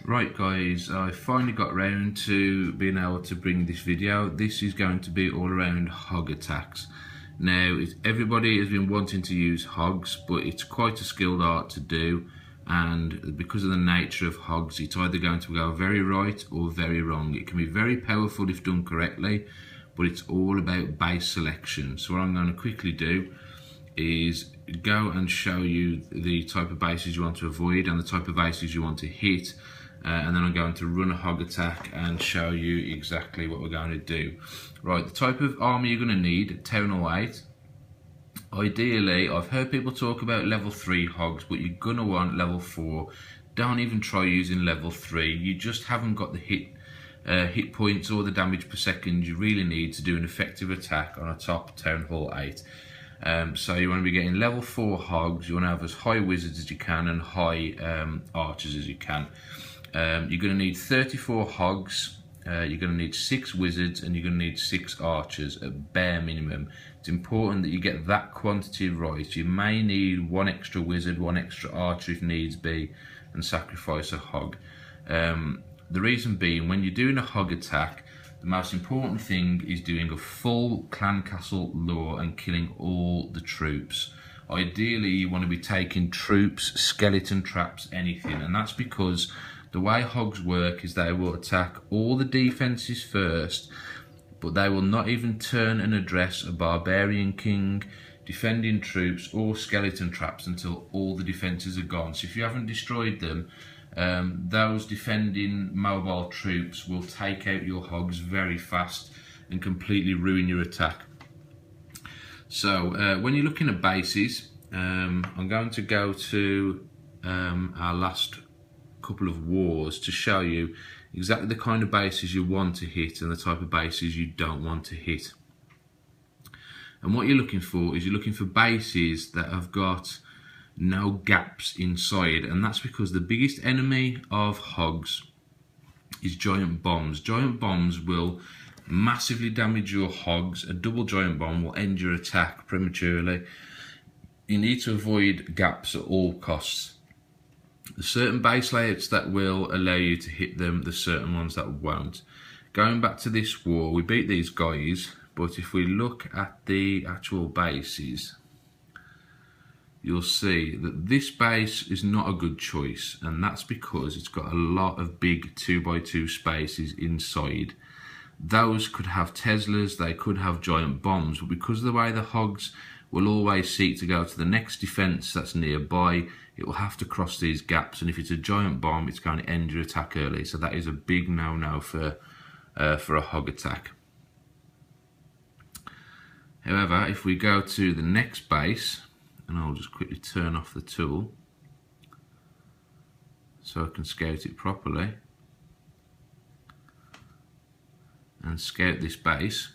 Right guys, I finally got round to being able to bring this video. This is going to be all around hog attacks. Now, everybody has been wanting to use hogs, but it's quite a skilled art to do, and because of the nature of hogs, it's either going to go very right or very wrong. It can be very powerful if done correctly, but it's all about base selection. So what I'm going to quickly do is go and show you the type of bases you want to avoid and the type of bases you want to hit, and then I'm going to run a hog attack and show you exactly what we're going to do. Right, the type of armor you're going to need, Town Hall 8. Ideally, I've heard people talk about level 3 hogs, but you're going to want level 4. Don't even try using level 3. You just haven't got the hit points or the damage per second you really need to do an effective attack on a top Town Hall 8. So you want to be getting level 4 hogs. You want to have as high wizards as you can and high archers as you can. You're going to need 34 hogs, you're going to need 6 wizards, and you're going to need 6 archers at bare minimum. It's important that you get that quantity right. You may need 1 extra wizard, 1 extra archer if needs be, and sacrifice a hog. The reason being, when you're doing a hog attack, the most important thing is doing a full clan castle lure and killing all the troops. Ideally, you want to be taking troops, skeleton traps, anything, and that's because the way hogs work is they will attack all the defences first, but they will not even turn and address a barbarian king, defending troops or skeleton traps until all the defences are gone. So if you haven't destroyed them, those defending mobile troops will take out your hogs very fast and completely ruin your attack. So when you're looking at bases, I'm going to go to our last couple of wars to show you exactly the kind of bases you want to hit and the type of bases you don't want to hit. And what you're looking for is you're looking for bases that have got no gaps inside, and that's because the biggest enemy of hogs is giant bombs. Giant bombs will massively damage your hogs. A double giant bomb will end your attack prematurely. You need to avoid gaps at all costs. There's certain base layouts that will allow you to hit them, there's certain ones that won't. Going back to this war, we beat these guys, but if we look at the actual bases, you'll see that this base is not a good choice, and that's because it's got a lot of big 2x2 spaces inside. Those could have Teslas, they could have giant bombs, but because of the way the hogs will always seek to go to the next defence that's nearby, it will have to cross these gaps, and if it's a giant bomb, it's going to end your attack early. So that is a big no-no for a hog attack. However, if we go to the next base, and I'll just quickly turn off the tool so I can scout it properly, and scout this base,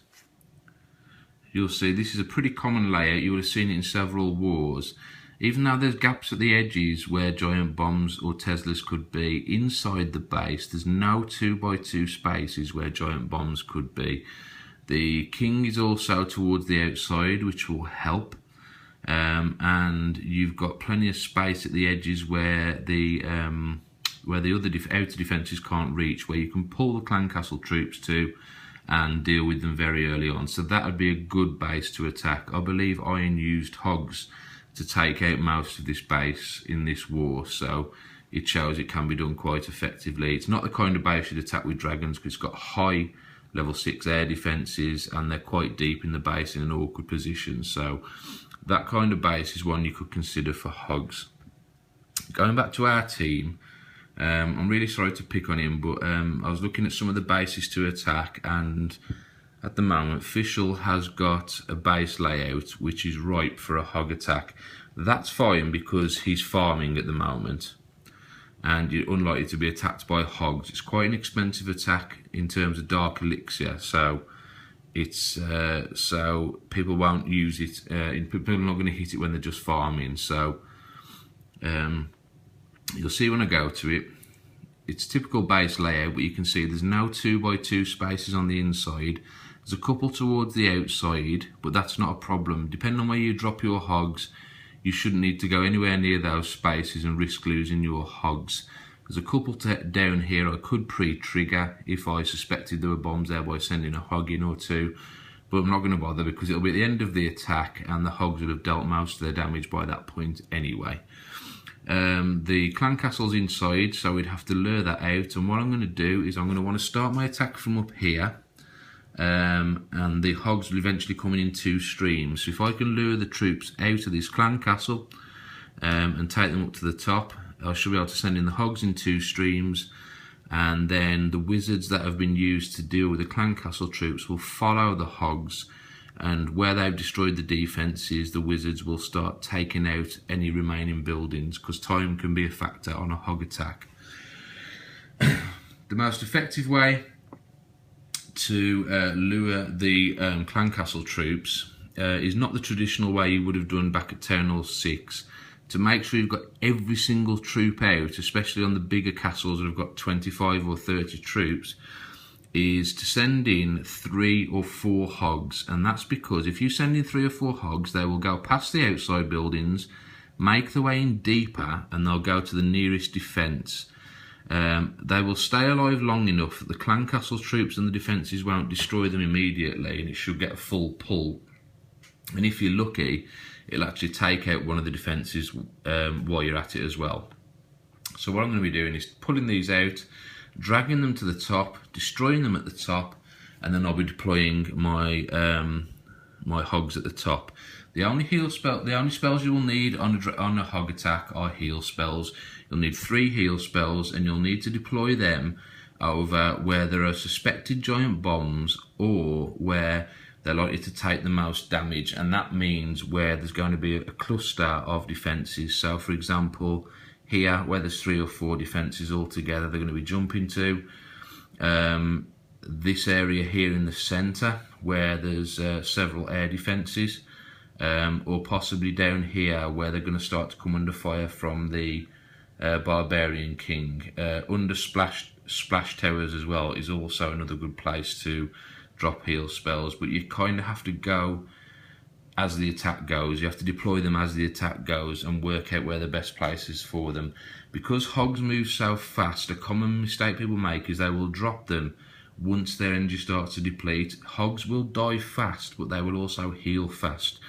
you'll see this is a pretty common layout. You would have seen it in several wars. Even though there's gaps at the edges where giant bombs or Teslas could be, inside the base there's no 2x2 spaces where giant bombs could be. The king is also towards the outside, which will help, and you've got plenty of space at the edges where the outer defences can't reach, where you can pull the clan castle troops to and deal with them very early on. So that would be a good base to attack. I believe Iron used hogs to take out most of this base in this war, so it shows it can be done quite effectively. It's not the kind of base you'd attack with dragons, because it's got high level 6 air defences and they're quite deep in the base in an awkward position, so that kind of base is one you could consider for hogs. Going back to our team, I'm really sorry to pick on him, but I was looking at some of the bases to attack, and at the moment Fischl has got a base layout which is ripe for a hog attack. That's fine because he's farming at the moment and you're unlikely to be attacked by hogs. It's quite an expensive attack in terms of dark elixir, so it's so people won't use it. People are not going to hit it when they're just farming. So you'll see when I go to it, it's typical base layout, but you can see there's no 2x2 spaces on the inside. There's a couple towards the outside, but that's not a problem. Depending on where you drop your hogs, you shouldn't need to go anywhere near those spaces and risk losing your hogs. There's a couple down here I could pre-trigger if I suspected there were bombs there by sending a hog in or two, but I'm not going to bother because it'll be at the end of the attack and the hogs will have dealt most of their damage by that point anyway. The clan castle's inside, so we'd have to lure that out, and what I'm going to do is I'm going to want to start my attack from up here, and the hogs will eventually come in 2 streams. So if I can lure the troops out of this clan castle and take them up to the top, I should be able to send in the hogs in 2 streams, and then the wizards that have been used to deal with the clan castle troops will follow the hogs, and where they've destroyed the defences, the wizards will start taking out any remaining buildings, because time can be a factor on a hog attack. The most effective way to lure the clan castle troops is not the traditional way you would have done back at Town Hall 6. To make sure you've got every single troop out, especially on the bigger castles that have got 25 or 30 troops, is to send in 3 or 4 hogs. And that's because if you send in 3 or 4 hogs, they will go past the outside buildings, make their way in deeper, and they'll go to the nearest defence. They will stay alive long enough that the clan castle troops and the defences won't destroy them immediately, and it should get a full pull. And if you're lucky, it'll actually take out one of the defences while you're at it as well. So what I'm going to be doing is pulling these out, dragging them to the top, destroying them at the top, and then I'll be deploying my my hogs at the top. The only spells you will need on a hog attack are heal spells. You'll need 3 heal spells, and you'll need to deploy them over where there are suspected giant bombs or where they're likely to take the most damage, and that means where there's going to be a cluster of defences. So for example, here where there's 3 or 4 defences all together, they're going to be jumping to. This area here in the centre where there's several air defences, or possibly down here where they're going to start to come under fire from the Barbarian King. Under splash towers as well is also another good place to drop heal spells, but you kind of have to go as the attack goes. You have to deploy them as the attack goes and work out where the best place is for them. Because hogs move so fast, a common mistake people make is they will drop them once their energy starts to deplete. Hogs will die fast, but they will also heal fast.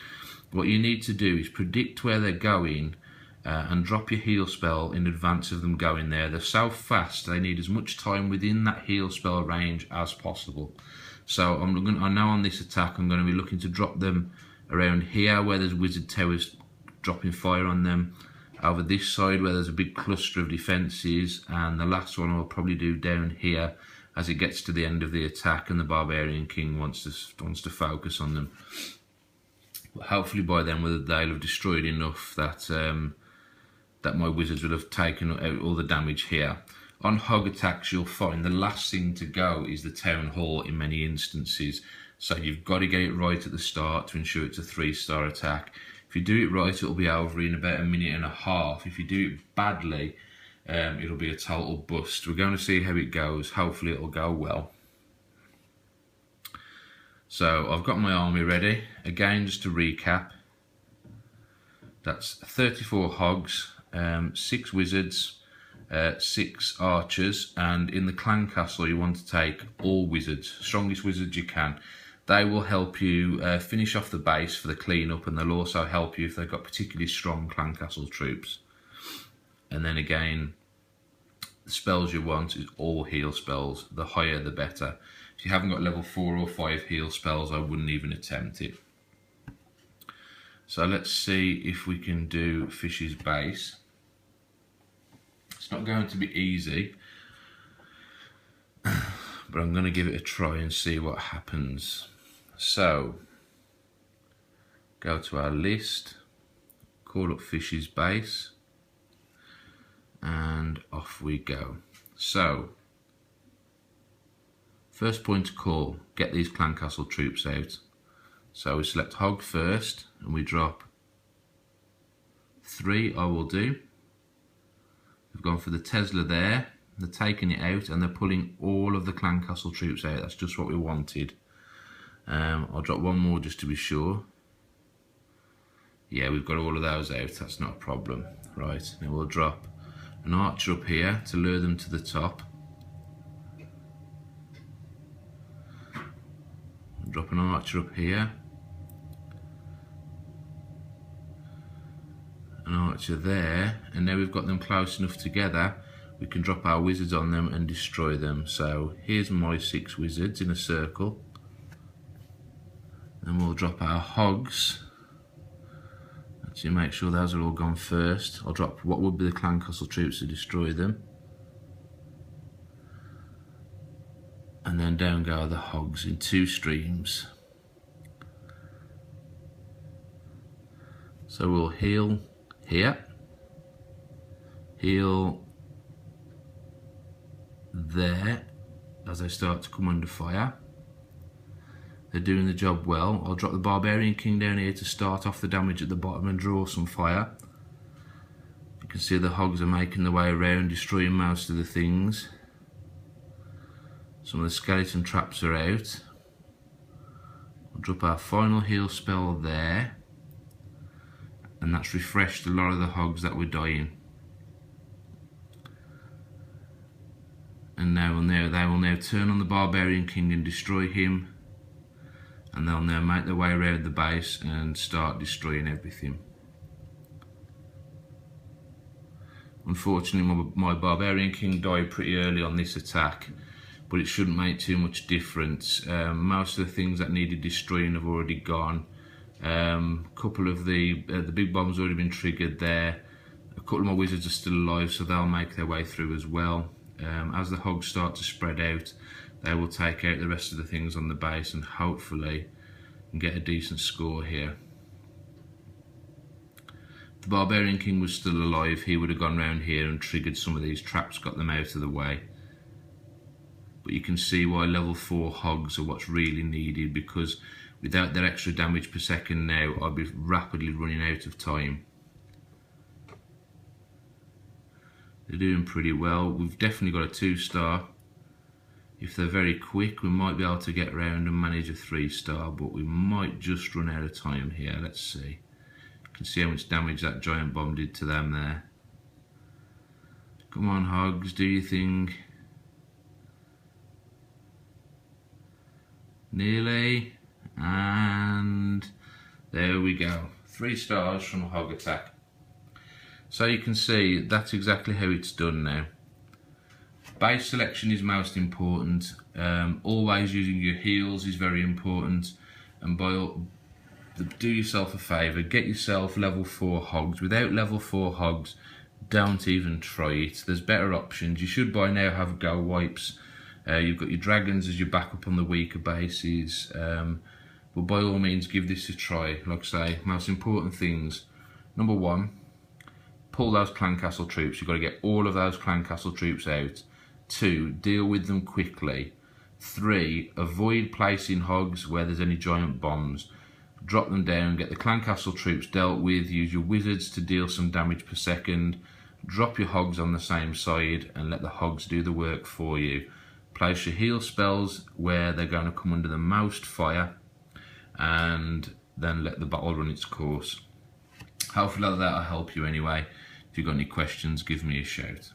What you need to do is predict where they're going and drop your heal spell in advance of them going there. They're so fast, they need as much time within that heal spell range as possible. So I know on this attack I'm going to be looking to drop them around here where there's wizard towers dropping fire on them, over this side where there's a big cluster of defences, and the last one I'll probably do down here as it gets to the end of the attack and the Barbarian King wants to focus on them. But hopefully by then they'll have destroyed enough that that my wizards will have taken out all the damage here. On hog attacks, you'll find the last thing to go is the Town Hall in many instances. So you've got to get it right at the start to ensure it's a 3-star attack. If you do it right, it'll be over in about 1.5 minutes. If you do it badly, it'll be a total bust. We're going to see how it goes. Hopefully it'll go well. So I've got my army ready. Again, just to recap, that's 34 hogs, 6 wizards, 6 archers, and in the clan castle you want to take all wizards, strongest wizards you can. They will help you finish off the base for the cleanup, and they'll also help you if they've got particularly strong clan castle troops. And then again, the spells you want is all heal spells. The higher the better. If you haven't got level 4 or 5 heal spells, I wouldn't even attempt it. So let's see if we can do Fish's base. It's not going to be easy, but I'm going to give it a try and see what happens. So, go to our list, call up Fish's base, and off we go. So, first point to call, get these clan castle troops out. So we select hog first, and we drop 3, I will do. We've gone for the Tesla there, they're taking it out and they're pulling all of the clan castle troops out. That's just what we wanted. I'll drop 1 more just to be sure. Yeah, we've got all of those out, that's not a problem. Right, now we'll drop an archer up here to lure them to the top. Drop an archer up here, an archer there, and now we've got them close enough together we can drop our wizards on them and destroy them. So here's my 6 wizards in a circle, and we'll drop our hogs. Actually, make sure those are all gone first. I'll drop what would be the clan castle troops to destroy them, and then down go the hogs in 2 streams. So we'll heal here, heal there as they start to come under fire. They're doing the job well. I'll drop the Barbarian King down here to start off the damage at the bottom and draw some fire. You can see the hogs are making their way around, destroying most of the things. Some of the skeleton traps are out. I'll drop our final heal spell there, and that's refreshed a lot of the hogs that were dying. And they will now turn on the Barbarian King and destroy him, and they'll now make their way around the base and start destroying everything. Unfortunately, my Barbarian King died pretty early on this attack, but it shouldn't make too much difference. Most of the things that needed destroying have already gone. A couple of the big bombs already been triggered there. A couple of my wizards are still alive, so they'll make their way through as well. As the hogs start to spread out, they will take out the rest of the things on the base and hopefully get a decent score here. If the Barbarian King was still alive, he would have gone round here and triggered some of these traps, got them out of the way. But you can see why level 4 hogs are what's really needed, because without their extra damage per second now, I'd be rapidly running out of time. They're doing pretty well. We've definitely got a 2-star. If they're very quick, we might be able to get around and manage a 3-star, but we might just run out of time here. Let's see. You can see how much damage that giant bomb did to them there. Come on, hogs, do your thing. Nearly. And there we go. 3 stars from a hog attack. So you can see that's exactly how it's done now. Base selection is most important. Always using your heals is very important. And do yourself a favour, get yourself level 4 hogs. Without level 4 hogs, don't even try it. There's better options. You should by now have go wipes. You've got your dragons as your backup on the weaker bases. But by all means, give this a try. Like I say, most important things. Number 1, pull those clan castle troops. You've got to get all of those clan castle troops out. 2, deal with them quickly. 3, avoid placing hogs where there's any giant bombs. Drop them down, get the clan castle troops dealt with, use your wizards to deal some damage per second. Drop your hogs on the same side and let the hogs do the work for you. Place your heal spells where they're going to come under the most fire, and then let the battle run its course. Hopefully that'll help you anyway. If you've got any questions, give me a shout.